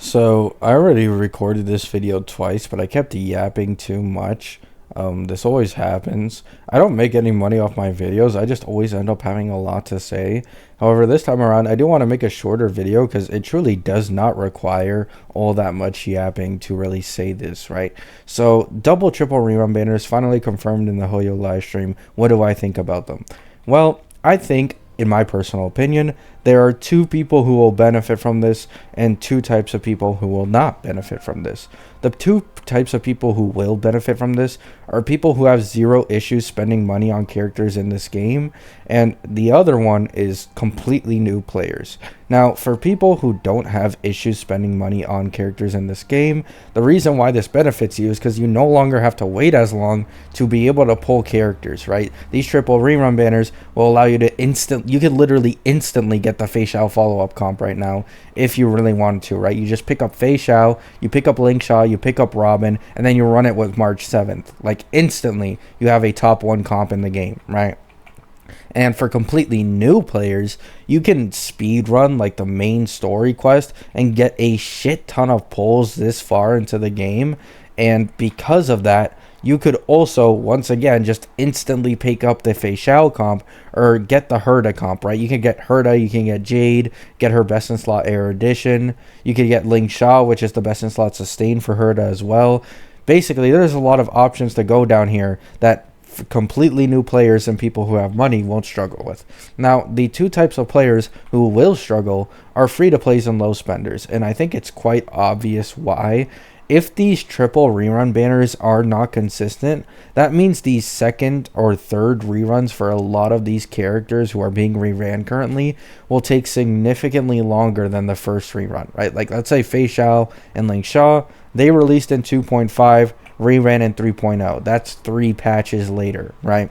So I already recorded this video twice, but I kept yapping too much. This always happens. I don't make any money off my videos. I just always end up having a lot to say. However, this time around, I do want to make a shorter video because it truly does not require all that much yapping to really say this, right? So double, triple rerun banners finally confirmed in the Hoyo live stream. What do I think about them? Well, I think, in my personal opinion, there are two people who will benefit from this and two types of people who will not benefit from this. The two types of people who will benefit from this are people who have zero issues spending money on characters in this game, and the other one is completely new players. Now, for people who don't have issues spending money on characters in this game, the reason why this benefits you is because you no longer have to wait as long to be able to pull characters, right? These triple rerun banners will allow you to you could literally instantly get the Fei Xiao follow-up comp right now if you really wanted to, right? You just pick up Fei Xiao, you pick up Ling Sha, you pick up Robin, and then you run it with March 7th. Like, instantly, you have a top 1 comp in the game, right? And for completely new players, you can speed run like the main story quest and get a shit ton of pulls this far into the game. And because of that, you could also, once again, just instantly pick up the Fei Xiao comp or get the Herda comp, right? You can get Herda, you can get Jade, get her best in slot Air Edition. You can get Ling Sha, which is the best in slot sustain for Herda as well. Basically, there's a lot of options to go down here that completely new players and people who have money won't struggle with. Now, the two types of players who will struggle are free-to-plays and low spenders, and I think it's quite obvious why. If these triple rerun banners are not consistent, that means these second or third reruns for a lot of these characters who are being reran currently will take significantly longer than the first rerun, right? Like, let's say Fei Xiao and Ling Sha, they released in 2.5, reran in 3.0. That's 3 patches later, right?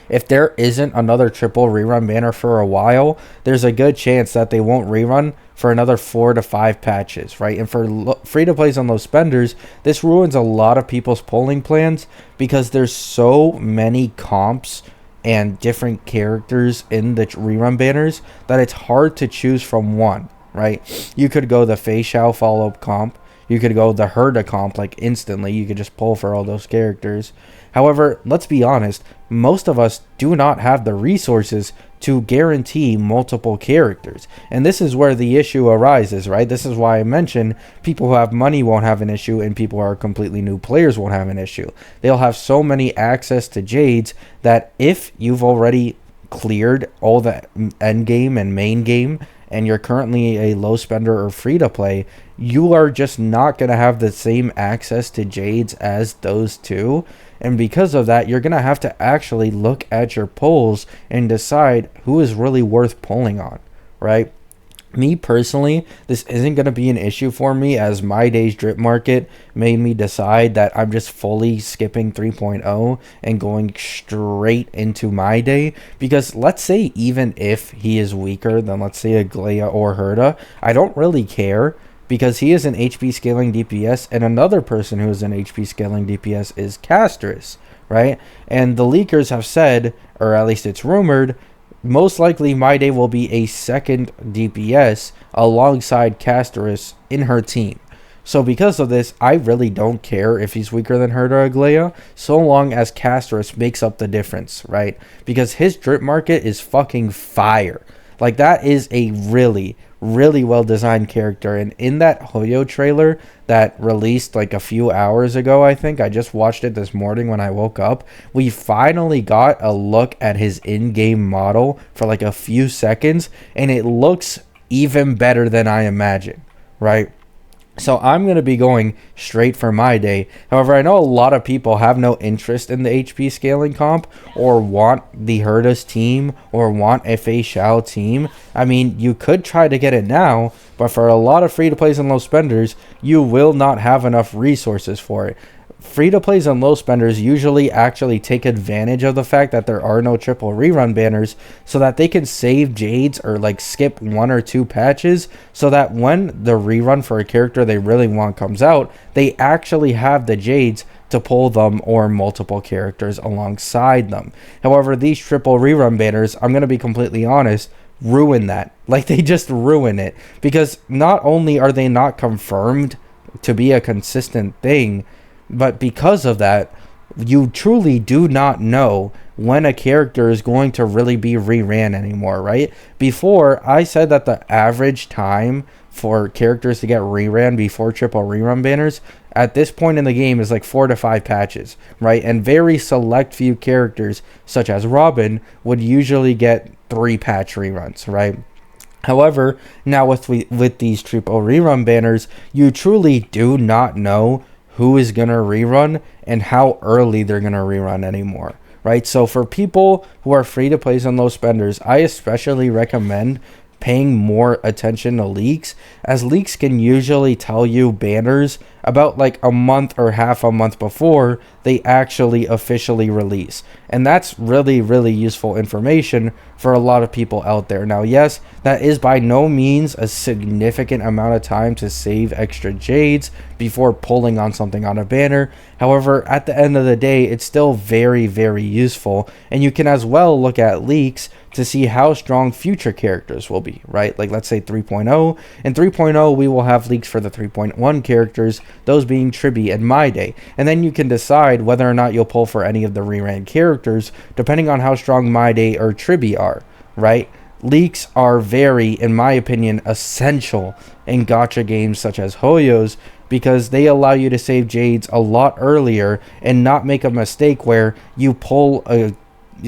If there isn't another triple rerun banner for a while, there's a good chance that they won't rerun for another 4 to 5 patches, right? And for free-to-plays on low spenders, this ruins a lot of people's polling plans because there's so many comps and different characters in the rerun banners that it's hard to choose from one, right? You could go the Fei Xiao follow-up comp. You could go the Herda comp, like, instantly. You could just pull for all those characters. However, let's be honest, most of us do not have the resources to guarantee multiple characters. And this is where the issue arises, right? This is why I mentioned people who have money won't have an issue and people who are completely new players won't have an issue. They'll have so many access to Jades that if you've already cleared all the end game and main game and you're currently a low spender or free to play, you are just not going to have the same access to Jades as those two. And because of that, you're going to have to actually look at your polls and decide who is really worth pulling on, right? Me personally, this isn't going to be an issue for me, as my day's drip market made me decide that I'm just fully skipping 3.0 and going straight into my day. Because let's say even if he is weaker than, let's say, a Glea or Herda, I don't really care, because he is an HP scaling DPS, and another person who is an HP scaling DPS is Castris, right? And the leakers have said, or at least it's rumored, most likely my day will be a second DPS alongside Castris in her team. So because of this, I really don't care if he's weaker than Herda or Glea, so long as Castris makes up the difference, right? Because his drip market is fucking fire. Like, that is a really well designed character. And in that Hoyo trailer that released like a few hours ago, I think I just watched it this morning when I woke up, we finally got a look at his in-game model for like a few seconds, and it looks even better than I imagined, right? So I'm going to be going straight for my day. However, I know a lot of people have no interest in the HP scaling comp or want the Herda's team or want a Fei Xiao team. I mean, you could try to get it now, but for a lot of free-to-plays and low spenders, you will not have enough resources for it. Free-to-plays and low spenders usually actually take advantage of the fact that there are no triple rerun banners so that they can save Jades or like skip 1 or 2 patches so that when the rerun for a character they really want comes out, they actually have the Jades to pull them or multiple characters alongside them. However, these triple rerun banners, I'm going to be completely honest, ruin that. Like, they just ruin it, because not only are they not confirmed to be a consistent thing, but because of that, you truly do not know when a character is going to really be reran anymore, right? Before, I said that the average time for characters to get reran before triple rerun banners at this point in the game is like 4 to 5 patches, right? And very select few characters, such as Robin, would usually get 3 patch reruns, right? However, now with these triple rerun banners, you truly do not know who is going to rerun and how early they're going to rerun anymore, right? So for people who are free to play on low spenders, I especially recommend paying more attention to leaks, as leaks can usually tell you banners about like a month or half a month before they actually officially release. And that's really, really useful information for a lot of people out there. Now, yes, that is by no means a significant amount of time to save extra jades before pulling on something on a banner. However, at the end of the day, it's still very, very useful. And you can as well look at leaks to see how strong future characters will be, right? Like, let's say 3.0. In 3.0, we will have leaks for the 3.1 characters, those being Tribi and My Day. And then you can decide whether or not you'll pull for any of the reran characters, depending on how strong My Day or Tribi are, right? Leaks are very, in my opinion, essential in gacha games such as Hoyos, because they allow you to save jades a lot earlier and not make a mistake where you pull a,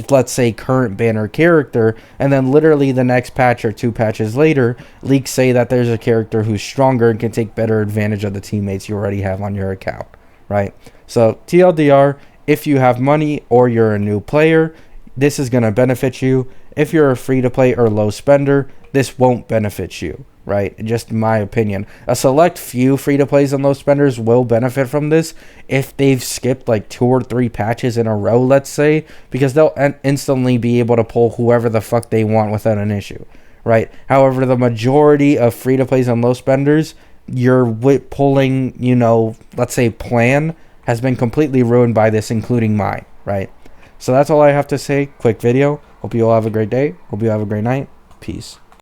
let's say, current banner character, and then literally the next patch or 2 patches later, leaks say that there's a character who's stronger and can take better advantage of the teammates you already have on your account, right? So TLDR, if you have money or you're a new player, this is going to benefit you. If you're a free to play or low spender, this won't benefit you, right? Just my opinion. A select few free to plays and low spenders will benefit from this if they've skipped like 2 or 3 patches in a row, let's say, because they'll instantly be able to pull whoever the fuck they want without an issue, right? However, the majority of free to plays and low spenders, your pulling, you know, let's say plan has been completely ruined by this, including mine, right? So that's all I have to say. Quick video. Hope you all have a great day. Hope you have a great night. Peace.